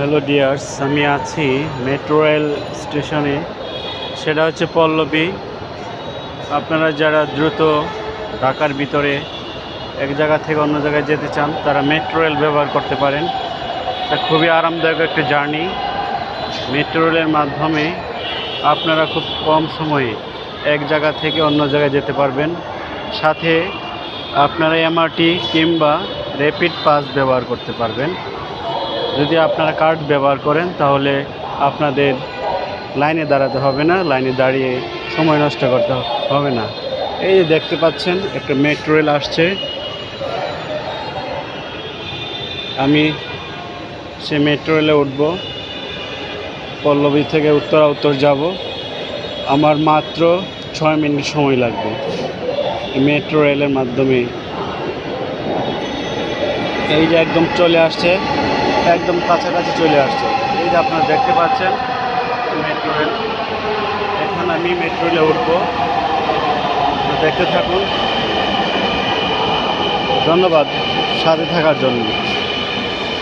Hello dears, আমি আছি metro rail স্টেশনে। সেটা হচ্ছে পল্লবী। আপনারা যারা দ্রুত ঢাকার ভিতরে এক জায়গা থেকে অন্য জায়গায় যেতে চান তারা মেট্রো রেল ব্যবহার করতে পারেন। এটা খুবই আরামদায়ক একটা জার্নি। মেট্রো রেলের মাধ্যমে আপনারা খুব কম সময়ে এক জায়গা থেকে অন্য জায়গায় যেতে পারবেন। সাথে আপনারা এমআরটি কিংবা র্যাপিড পাস ব্যবহার করতে পারবেন। যদি আপনারা কার্ড ব্যবহার করেন তাহলে আপনাদের লাইনে দাঁড়াতে হবে না, লাইনে দাঁড়িয়ে সময় নষ্ট করতে হবে না। এই যে দেখতে পাচ্ছেন একটা মেট্রো রেল আসছে। আমি সে মেট্রো রেলে উঠব, পল্লবী থেকে উত্তরা উত্তর যাব। আমার মাত্র 6 মিনিট সময় লাগবে এই মেট্রো রেলের মাধ্যমে। এই যে একদম চলে আসছে, একদম কাছাকাছি চলে আসছে। এই যে আপনারা দেখতে পাচ্ছেন মেট্রো রেল। এখন আমি মেট্রো রেলে উঠবো, দেখতে থাকুন। ধন্যবাদ সাথে থাকার জন্য।